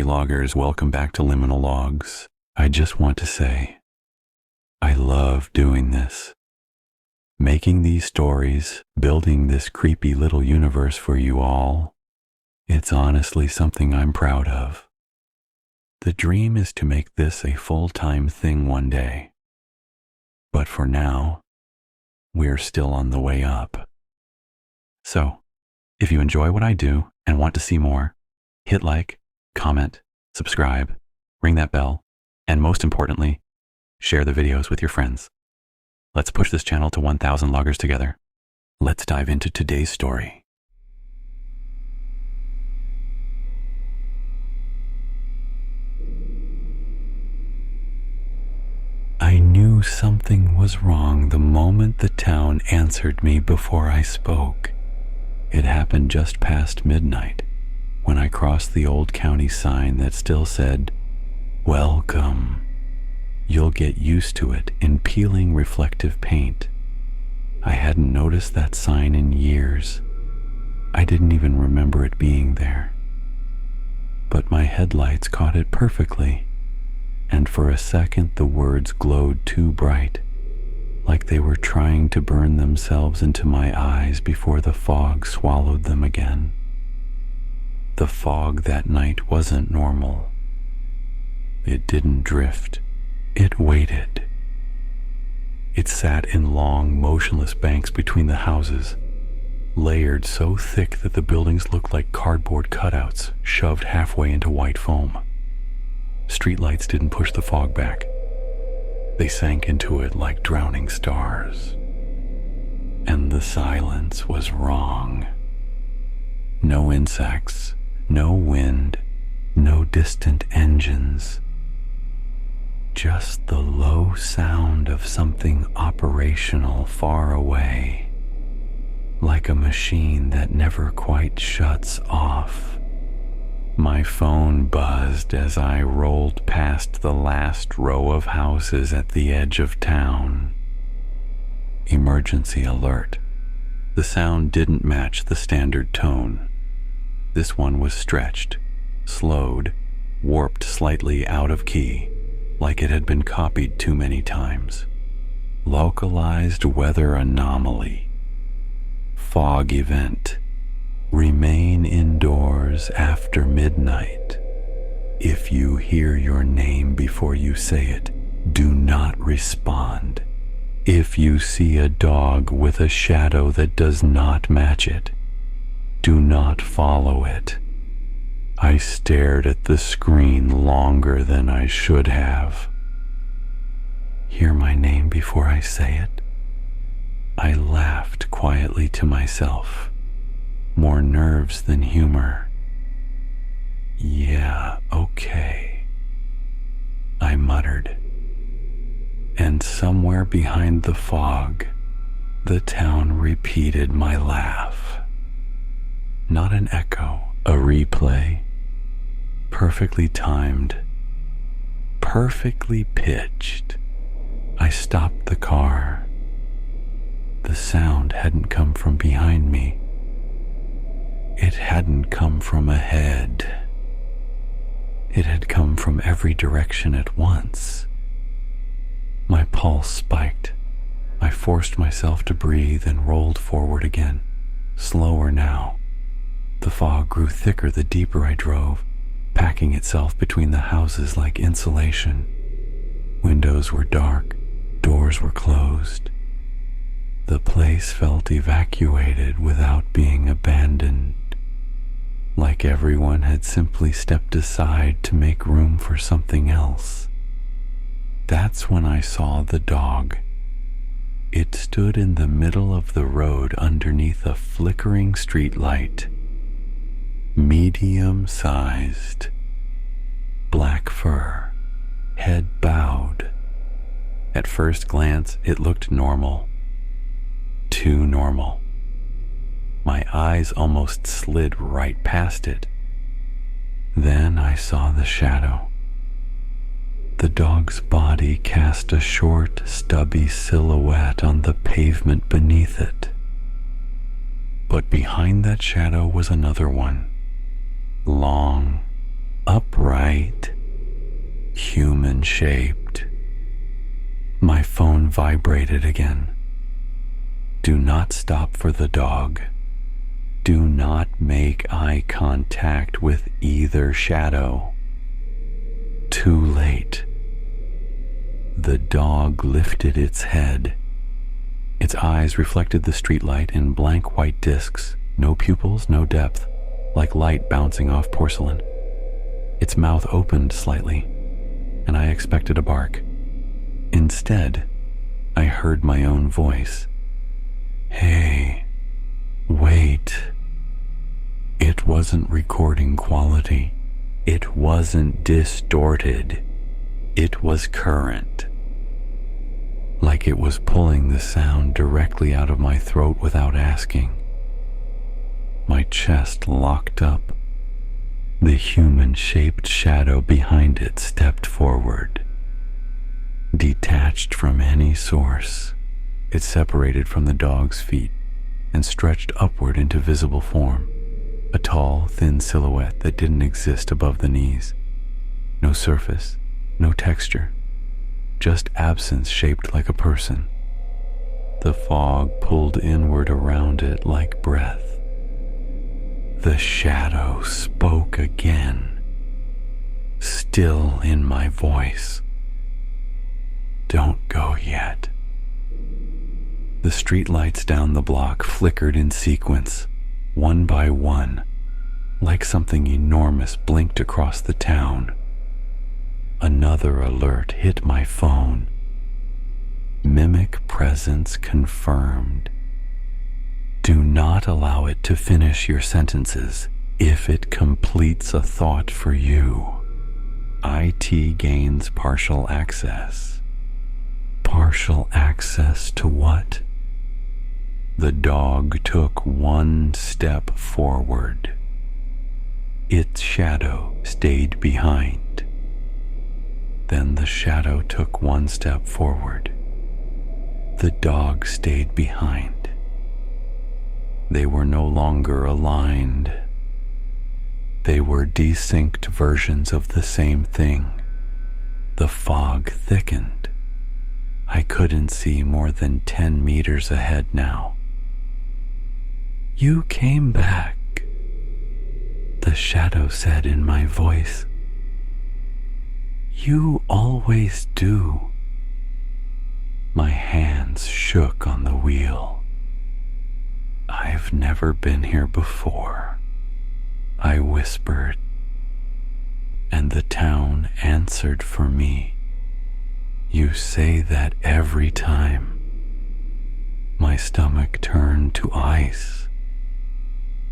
loggers, welcome back to Liminal Logs. I just want to say, I love doing this. Making these stories, building this creepy little universe for you all, it's honestly something I'm proud of. The dream is to make this a full-time thing one day. But for now, we're still on the way up. So, if you enjoy what I do and want to see more, hit like, comment, subscribe, ring that bell, and most importantly, share the videos with your friends. Let's push this channel to 1,000 loggers together. Let's dive into today's story. I knew something was wrong the moment the town answered me before I spoke. It happened just past midnight, when I crossed the old county sign that still said, "Welcome." You'll get used to it in peeling reflective paint. I hadn't noticed that sign in years. I didn't even remember it being there. But my headlights caught it perfectly, and for a second the words glowed too bright, like they were trying to burn themselves into my eyes before the fog swallowed them again. The fog that night wasn't normal. It didn't drift. It waited. It sat in long, motionless banks between the houses, layered so thick that the buildings looked like cardboard cutouts shoved halfway into white foam. Streetlights didn't push the fog back. They sank into it like drowning stars. And the silence was wrong. No insects, no wind, no distant engines. Just the low sound of something operational far away, like a machine that never quite shuts off. My phone buzzed as I rolled past the last row of houses at the edge of town. Emergency alert. The sound didn't match the standard tone. This one was stretched, slowed, warped slightly out of key, like it had been copied too many times. Localized weather anomaly. Fog event. Remain indoors after midnight. If you hear your name before you say it, do not respond. If you see a dog with a shadow that does not match it, do not follow it. I stared at the screen longer than I should have. Hear my name before I say it? I laughed quietly to myself. More nerves than humor. Yeah, okay, I muttered. And somewhere behind the fog, the town repeated my laugh. Not an echo, a replay. Perfectly timed, perfectly pitched. I stopped the car. The sound hadn't come from behind me. It hadn't come from ahead. It had come from every direction at once. My pulse spiked. I forced myself to breathe and rolled forward again, slower now. The fog grew thicker the deeper I drove, packing itself between the houses like insulation. Windows were dark, doors were closed. The place felt evacuated without being abandoned, like everyone had simply stepped aside to make room for something else. That's when I saw the dog. It stood in the middle of the road underneath a flickering streetlight. Medium-sized, black fur, head bowed. At first glance, it looked normal. Too normal. My eyes almost slid right past it. Then I saw the shadow. The dog's body cast a short, stubby silhouette on the pavement beneath it. But behind that shadow was another one. Long, upright, white, human-shaped. My phone vibrated again. Do not stop for the dog. Do not make eye contact with either shadow. Too late. The dog lifted its head. Its eyes reflected the streetlight in blank white discs, no pupils, no depth, like light bouncing off porcelain. Its mouth opened slightly, and I expected a bark. Instead, I heard my own voice. Hey, wait. It wasn't recording quality. It wasn't distorted. It was current. Like it was pulling the sound directly out of my throat without asking. My chest locked up. The human-shaped shadow behind it stepped forward. Detached from any source, it separated from the dog's feet and stretched upward into visible form, a tall, thin silhouette that didn't exist above the knees. No surface, no texture, just absence shaped like a person. The fog pulled inward around it like breath. The shadow spoke again, still in my voice. Don't go yet. The streetlights down the block flickered in sequence, one by one, like something enormous blinked across the town. Another alert hit my phone. Mimic presence confirmed. Do not allow it to finish your sentences if it completes a thought for you. IT gains partial access. Partial access to what? The dog took one step forward. Its shadow stayed behind. Then the shadow took one step forward. The dog stayed behind. They were no longer aligned. They were desynced versions of the same thing. The fog thickened. I couldn't see more than 10 meters ahead now. You came back, the shadow said in my voice. You always do. My hands shook on the wheel. I've never been here before, I whispered, and the town answered for me. You say that every time. My stomach turned to ice.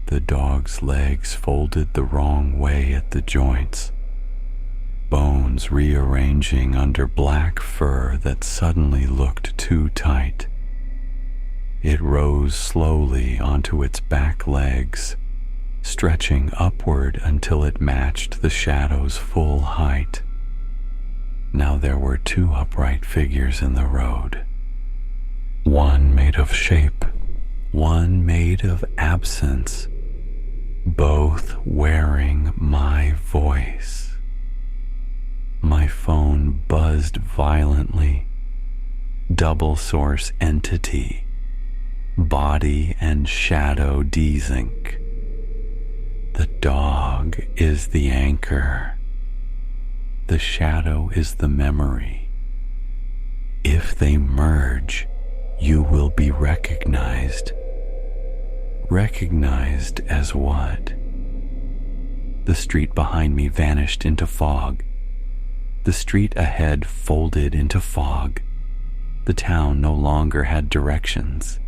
The dog's legs folded the wrong way at the joints, bones rearranging under black fur that suddenly looked too tight. It rose slowly onto its back legs, stretching upward until it matched the shadow's full height. Now there were two upright figures in the road. One made of shape, one made of absence, both wearing my voice. My phone buzzed violently. Double source entity. Body and shadow desync. The dog is the anchor. The shadow is the memory. If they merge, you will be recognized. Recognized as what? The street behind me vanished into fog. The street ahead folded into fog. The town no longer had directions.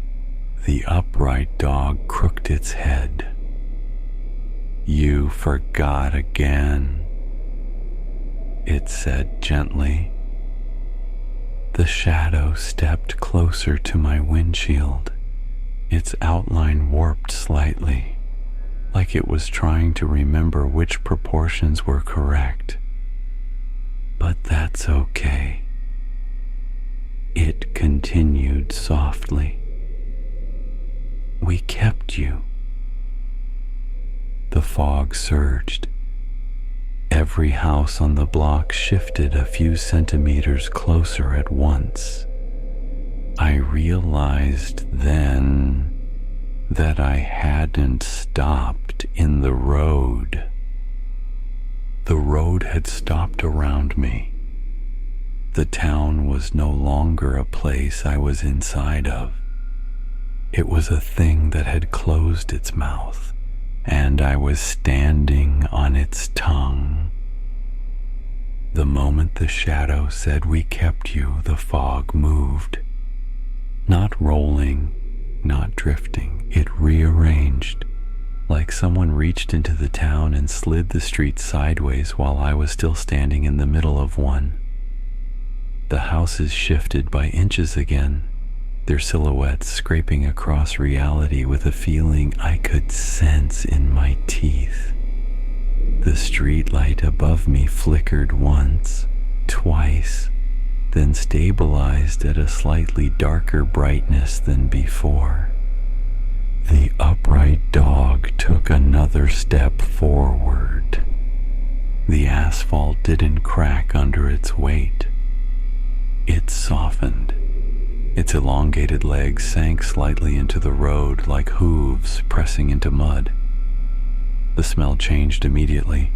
The upright dog crooked its head. You forgot again, it said gently. The shadow stepped closer to my windshield. Its outline warped slightly, like it was trying to remember which proportions were correct. But that's okay. It continued softly. We kept you. The fog surged. Every house on the block shifted a few centimeters closer at once. I realized then that I hadn't stopped in the road. The road had stopped around me. The town was no longer a place I was inside of. It was a thing that had closed its mouth, and I was standing on its tongue. The moment the shadow said we kept you, the fog moved. Not rolling, not drifting, it rearranged, like someone reached into the town and slid the street sideways while I was still standing in the middle of one. The houses shifted by inches again, their silhouettes scraping across reality with a feeling I could sense in my teeth. The streetlight above me flickered once, twice, then stabilized at a slightly darker brightness than before. The upright dog took another step forward. The asphalt didn't crack under its weight. It softened. Its elongated legs sank slightly into the road like hooves pressing into mud. The smell changed immediately.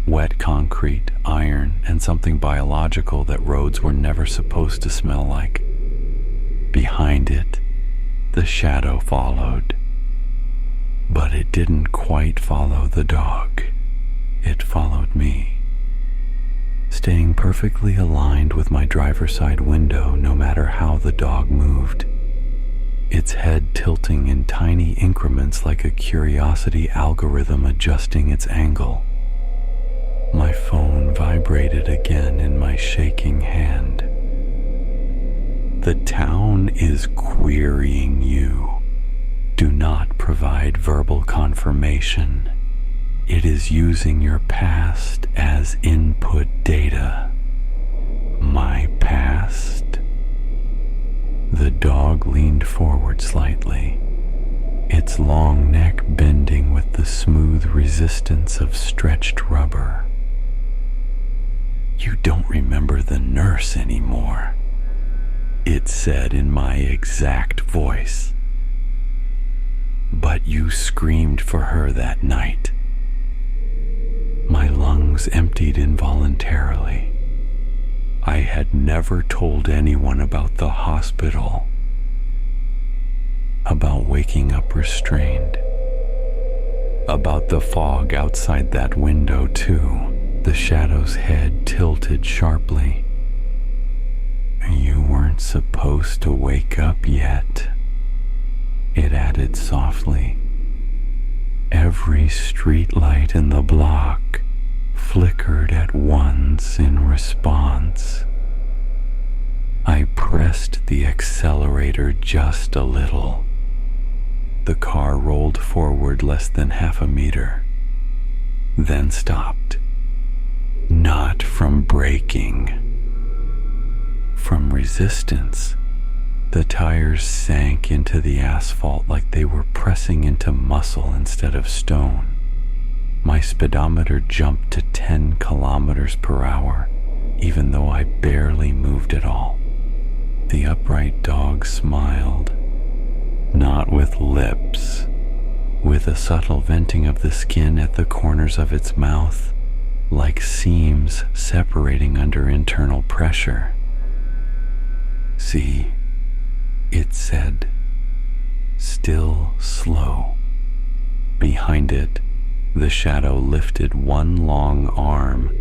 Wet concrete, iron, and something biological that roads were never supposed to smell like. Behind it, the shadow followed. But it didn't quite follow the dog. It followed me, staying perfectly aligned with my driver's side window no matter how the dog moved, its head tilting in tiny increments like a curiosity algorithm adjusting its angle. My phone vibrated again in my shaking hand. The town is querying you. Do not provide verbal confirmation. It is using your past as input data. My past? The dog leaned forward slightly, its long neck bending with the smooth resistance of stretched rubber. You don't remember the nurse anymore, it said in my exact voice. But you screamed for her that night. My lungs emptied involuntarily. I had never told anyone about the hospital, about waking up restrained, about the fog outside that window too. The shadow's head tilted sharply. You weren't supposed to wake up yet, it added softly. Every streetlight in the block flickered at once in response. I pressed the accelerator just a little. The car rolled forward less than half a meter, then stopped. Not from braking, from resistance. The tires sank into the asphalt like they were pressing into muscle instead of stone. My speedometer jumped to 10 kilometers per hour, even though I barely moved at all. The upright dog smiled, not with lips, with a subtle venting of the skin at the corners of its mouth, like seams separating under internal pressure. See, it said, still slow. Behind it, the shadow lifted one long arm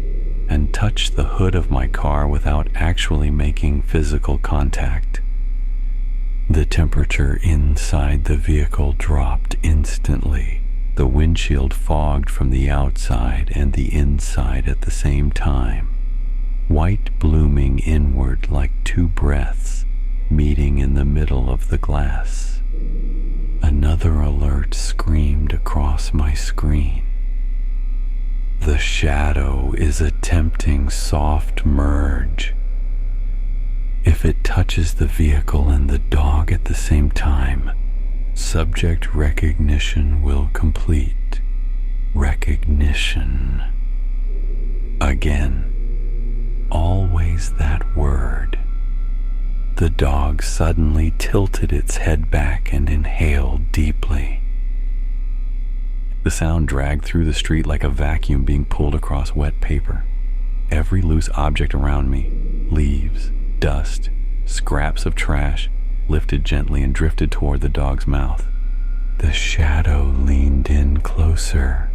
and touched the hood of my car without actually making physical contact. The temperature inside the vehicle dropped instantly. The windshield fogged from the outside and the inside at the same time, white blooming inward like two breaths meeting in the middle of the glass. Another alert screamed across my screen. The shadow is attempting soft merge. If it touches the vehicle and the dog at the same time, subject recognition will complete. Recognition. Again, always that word. The dog suddenly tilted its head back and inhaled deeply. The sound dragged through the street like a vacuum being pulled across wet paper. Every loose object around me, leaves, dust, scraps of trash, lifted gently and drifted toward the dog's mouth. The shadow leaned in closer.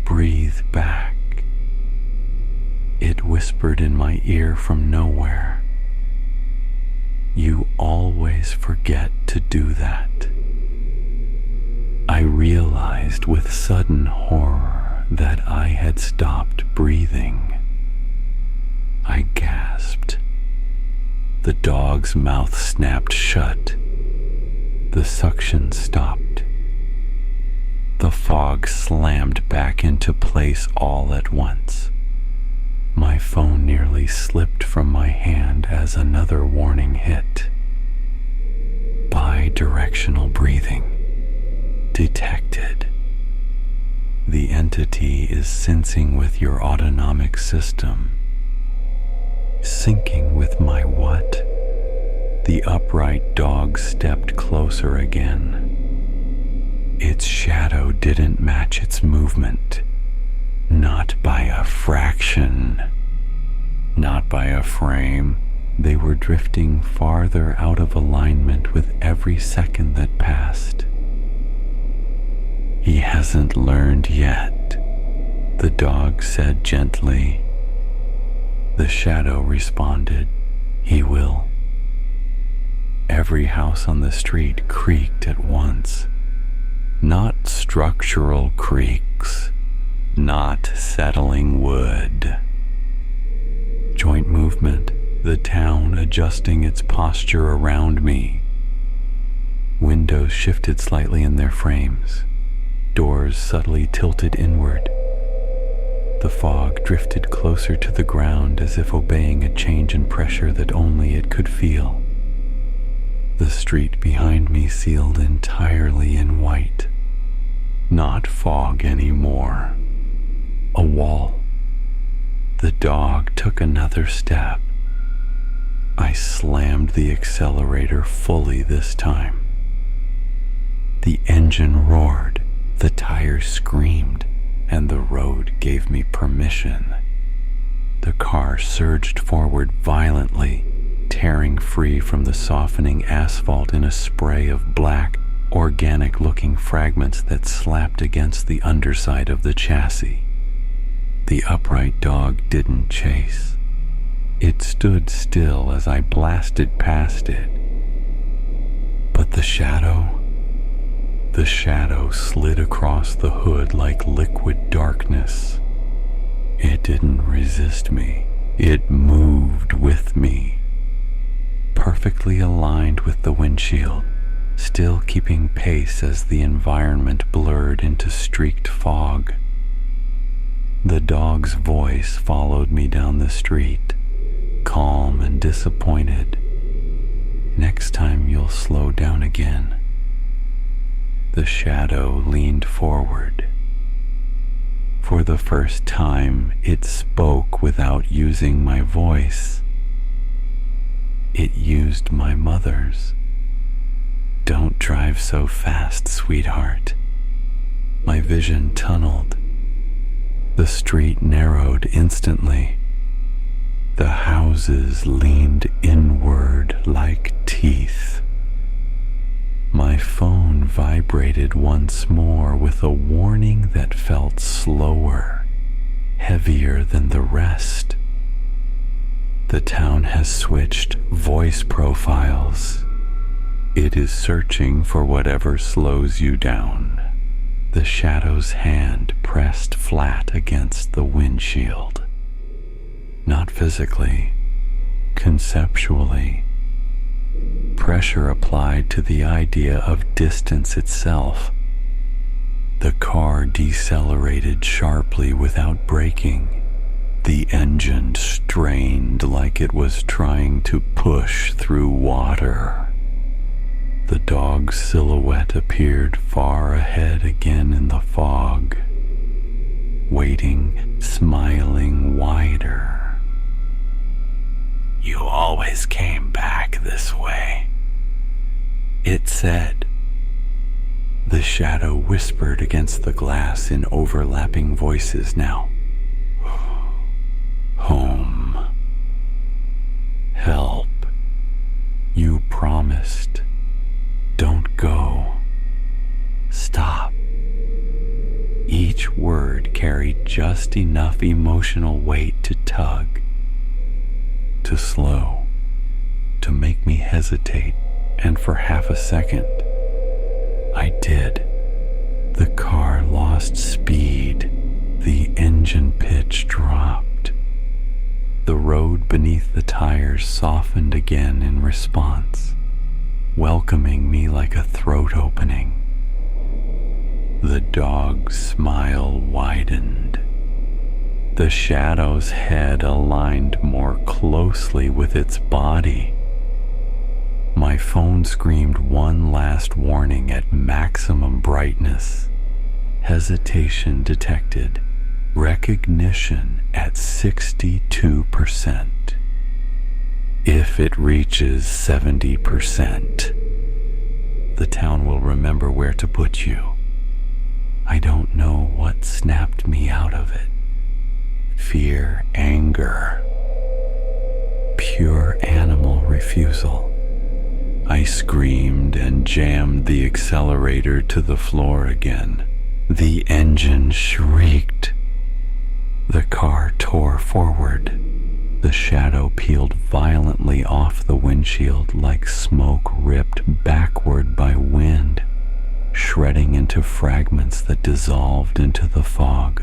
Breathe back. It whispered in my ear from nowhere. You always forget to do that. I realized with sudden horror that I had stopped breathing. I gasped. The dog's mouth snapped shut. The suction stopped. The fog slammed back into place all at once. My phone nearly slipped from my hand as another warning hit. Bidirectional breathing. Detected. The entity is syncing with your autonomic system. Syncing with my what? The upright dog stepped closer again. Its shadow didn't match its movement. Not by a fraction. Not by a frame. They were drifting farther out of alignment with every second that passed. He hasn't learned yet, the dog said gently. The shadow responded, he will. Every house on the street creaked at once. Not structural creaks, not settling wood. Joint movement, the town adjusting its posture around me. Windows shifted slightly in their frames. Doors subtly tilted inward. The fog drifted closer to the ground as if obeying a change in pressure that only it could feel. The street behind me sealed entirely in white. Not fog anymore. A wall. The dog took another step. I slammed the accelerator fully this time. The engine roared. The tires screamed, and the road gave me permission. The car surged forward violently, tearing free from the softening asphalt in a spray of black, organic-looking fragments that slapped against the underside of the chassis. The upright dog didn't chase. It stood still as I blasted past it. But the shadow slid across the hood like liquid darkness. It didn't resist me. It moved with me, perfectly aligned with the windshield, still keeping pace as the environment blurred into streaked fog. The dog's voice followed me down the street, calm and disappointed. Next time you'll slow down again. The shadow leaned forward. For the first time, it spoke without using my voice. It used my mother's. Don't drive so fast, sweetheart. My vision tunneled. The street narrowed instantly. The houses leaned inward like teeth. My phone vibrated once more with a warning that felt slower, heavier than the rest. The town has switched voice profiles. It is searching for whatever slows you down. The shadow's hand pressed flat against the windshield. Not physically, conceptually. Pressure applied to the idea of distance itself. The car decelerated sharply without braking. The engine strained like it was trying to push through water. The dog's silhouette appeared far ahead again in the fog. waiting, smiling wider. "You always came back this way," it said. The shadow whispered against the glass in overlapping voices now. "Home. Help. You promised. Don't go. Stop." Each word carried just enough emotional weight to tug, to slow, to make me hesitate, and for half a second, I did. The car lost speed. The engine pitch dropped. The road beneath the tires softened again in response, welcoming me like a throat opening. The dog's smile widened. The shadow's head aligned more closely with its body. My phone screamed one last warning at maximum brightness. Hesitation detected. Recognition at 62%. If it reaches 70%, the town will remember where to put you. I don't know what snapped me out of it. Fear, anger, pure animal refusal. I screamed and jammed the accelerator to the floor again. The engine shrieked. The car tore forward. The shadow peeled violently off the windshield like smoke ripped backward by wind, shredding into fragments that dissolved into the fog.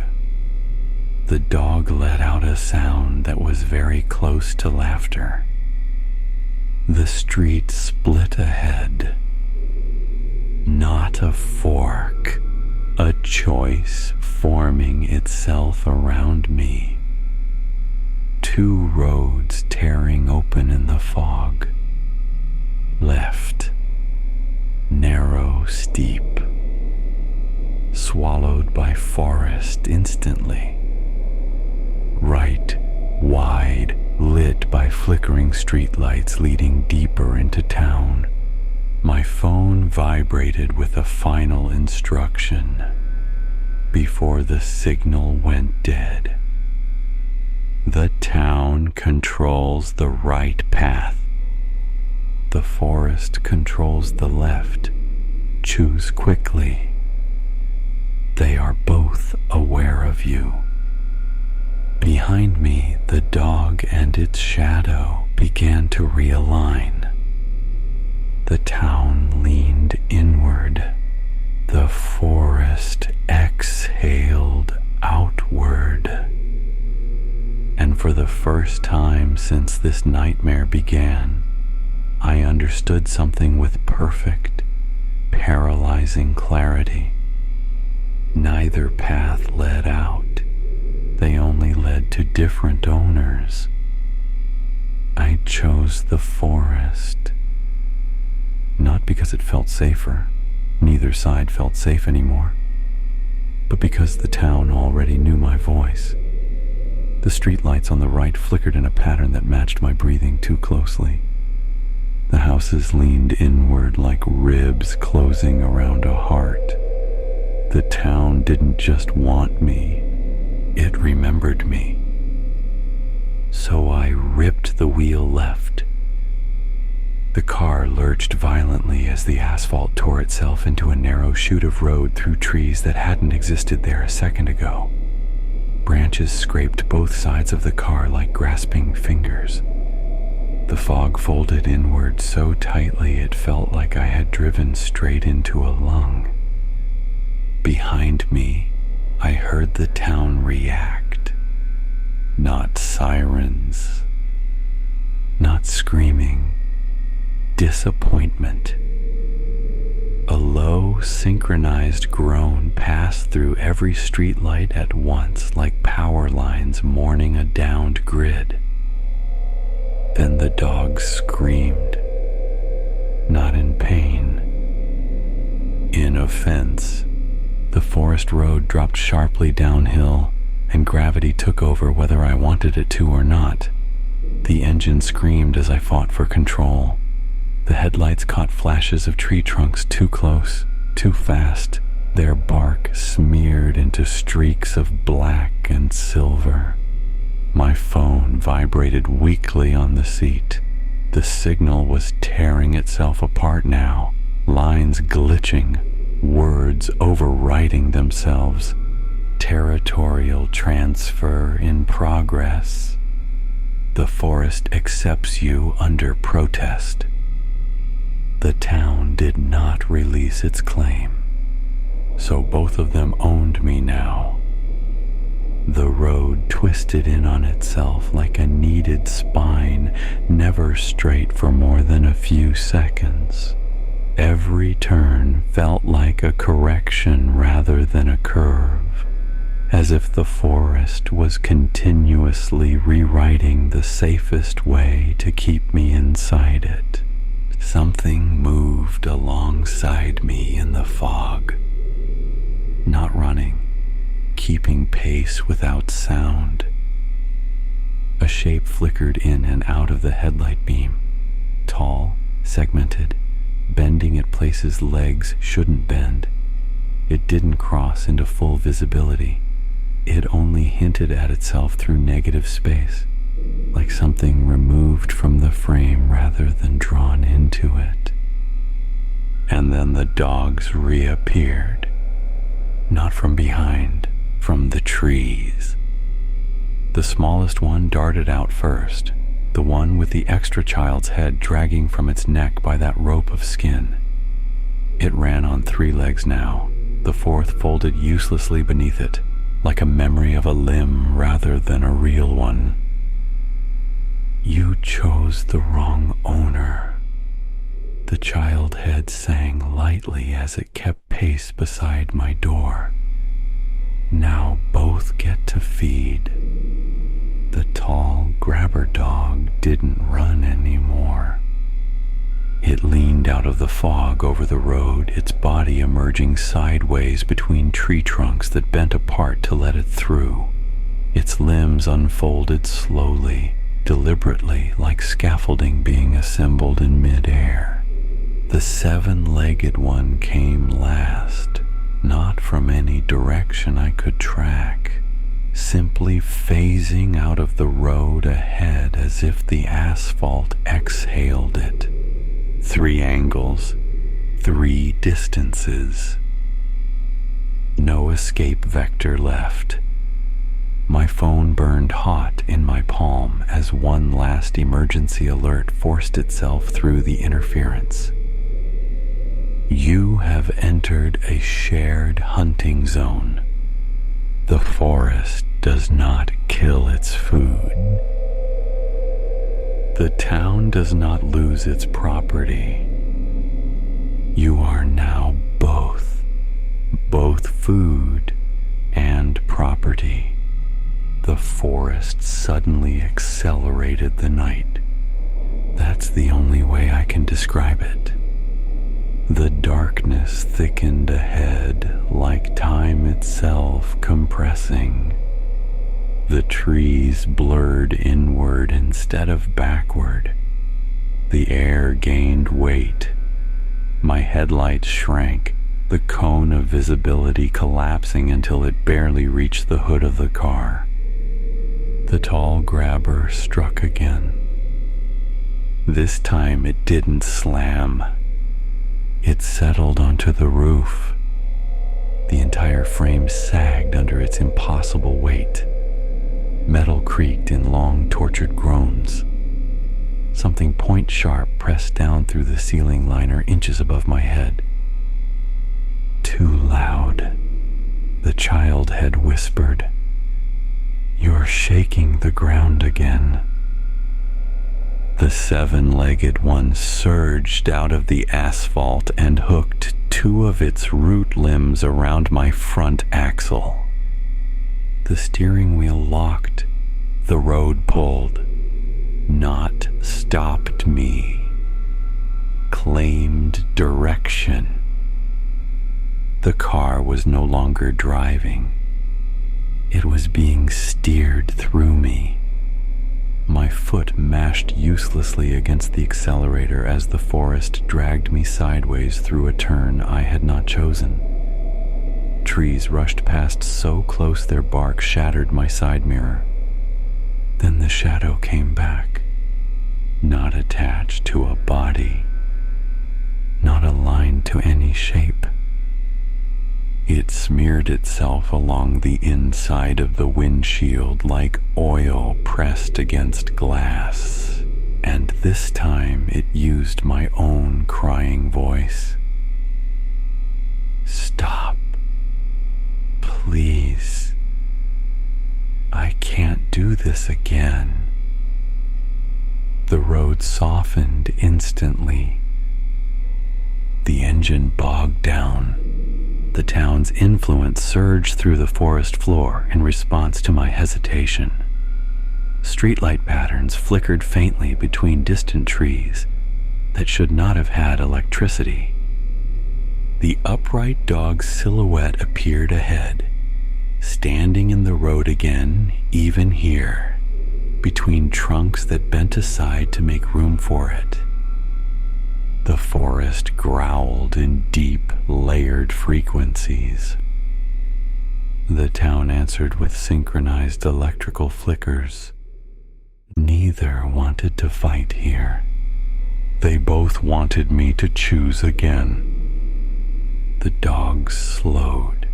The dog let out a sound that was very close to laughter. The street split ahead. Not a fork, a choice forming itself around me. Two roads tearing open in the fog. Left, narrow, steep, swallowed by forest instantly. Right, wide, lit by flickering streetlights leading deeper into town. My phone vibrated with a final instruction before the signal went dead. The town controls the right path. The forest controls the left. Choose quickly. They are both aware of you. Behind me, the dog and its shadow began to realign. The town leaned inward. The forest exhaled outward. And for the first time since this nightmare began, I understood something with perfect, paralyzing clarity. Neither path led out. They only led to different owners. I chose the forest. Not because it felt safer, neither side felt safe anymore, but because the town already knew my voice. The streetlights on the right flickered in a pattern that matched my breathing too closely. The houses leaned inward like ribs closing around a heart. The town didn't just want me, it remembered me. So I ripped the wheel left. The car lurched violently as the asphalt tore itself into a narrow chute of road through trees that hadn't existed there a second ago. Branches scraped both sides of the car like grasping fingers. The fog folded inward so tightly it felt like I had driven straight into a lung. Behind me, I heard the town react. Not sirens, not screaming, disappointment. A low, synchronized groan passed through every streetlight at once like power lines mourning a downed grid. Then the dog screamed, not in pain, in offense. The forest road dropped sharply downhill, and gravity took over whether I wanted it to or not. The engine screamed as I fought for control. The headlights caught flashes of tree trunks too close, too fast, their bark smeared into streaks of black and silver. My phone vibrated weakly on the seat. The signal was tearing itself apart now, lines glitching, words overwriting themselves. Territorial transfer in progress. The forest accepts you under protest. The town did not release its claim, so both of them owned me now. The road twisted in on itself like a kneaded spine, never straight for more than a few seconds. Every turn felt like a correction rather than a curve, as if the forest was continuously rewriting the safest way to keep me inside it. Something moved alongside me in the fog. Not running, keeping pace without sound. A shape flickered in and out of the headlight beam, tall, segmented, bending at places legs shouldn't bend. It didn't cross into full visibility. It only hinted at itself through negative space, like something removed from the frame rather than drawn into it. And then the dogs reappeared, not from behind, from the trees. The smallest one darted out first, the one with the extra child's head dragging from its neck by that rope of skin. It ran on 3 legs now, the fourth folded uselessly beneath it, like a memory of a limb rather than a real one. You chose the wrong owner. The child head sang lightly as it kept pace beside my door. Now both get to feed. The tall grabber dog didn't run anymore. It leaned out of the fog over the road, its body emerging sideways between tree trunks that bent apart to let it through. Its limbs unfolded slowly, deliberately, like scaffolding being assembled in midair. The 7-legged one came last, not from any direction I could track, simply phasing out of the road ahead as if the asphalt exhaled it. 3 angles, 3 distances. No escape vector left. My phone burned hot in my palm as one last emergency alert forced itself through the interference. You have entered a shared hunting zone. The forest does not kill its food. The town does not lose its property. You are now both food and property. The forest suddenly accelerated the night. That's the only way I can describe it. The darkness thickened ahead like time itself compressing. The trees blurred inward instead of backward. The air gained weight. My headlights shrank, the cone of visibility collapsing until it barely reached the hood of the car. The tall grabber struck again. This time it didn't slam. It settled onto the roof. The entire frame sagged under its impossible weight. Metal creaked in long, tortured groans. Something point-sharp pressed down through the ceiling liner inches above my head. Too loud, the child head whispered. You're shaking the ground again. The 7-legged one surged out of the asphalt and hooked 2 of its root limbs around my front axle. The steering wheel locked. The road pulled. Not stopped me. Claimed direction. The car was no longer driving. It was being steered through me. My foot mashed uselessly against the accelerator as the forest dragged me sideways through a turn I had not chosen. Trees rushed past so close their bark shattered my side mirror. Then the shadow came back, not attached to a body, not aligned to any shape. It smeared itself along the inside of the windshield like oil pressed against glass, and this time it used my own crying voice. "Stop. Please. I can't do this again." The road softened instantly. The engine bogged down. The town's influence surged through the forest floor in response to my hesitation. Streetlight patterns flickered faintly between distant trees that should not have had electricity. The upright dog's silhouette appeared ahead, standing in the road again, even here, between trunks that bent aside to make room for it. The forest growled in deep, layered frequencies. The town answered with synchronized electrical flickers. Neither wanted to fight here. They both wanted me to choose again. The dogs slowed.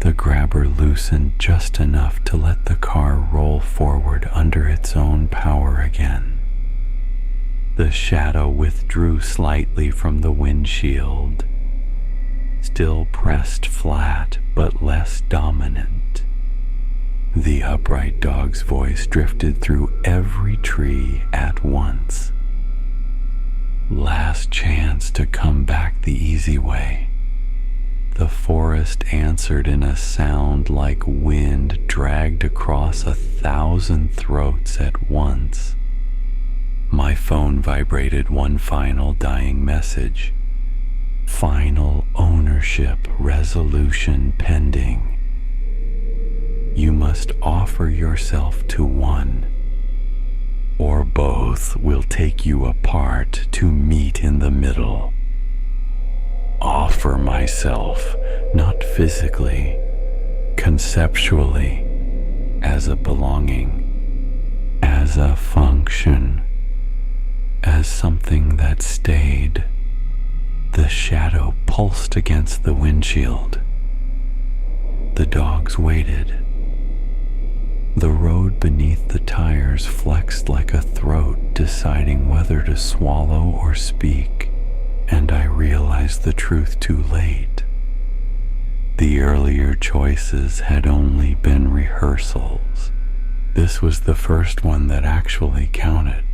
The grabber loosened just enough to let the car roll forward under its own power again. The shadow withdrew slightly from the windshield, still pressed flat but less dominant. The upright dog's voice drifted through every tree at once. Last chance to come back the easy way. The forest answered in a sound like wind dragged across 1,000 throats at once. My phone vibrated one final dying message. Final ownership resolution pending. You must offer yourself to one, or both will take you apart to meet in the middle. Offer myself, not physically, conceptually, as a belonging, as a function, as something that stayed. The shadow pulsed against the windshield. The dogs waited. The road beneath the tires flexed like a throat deciding whether to swallow or speak, and I realized the truth too late. The earlier choices had only been rehearsals. This was the first one that actually counted.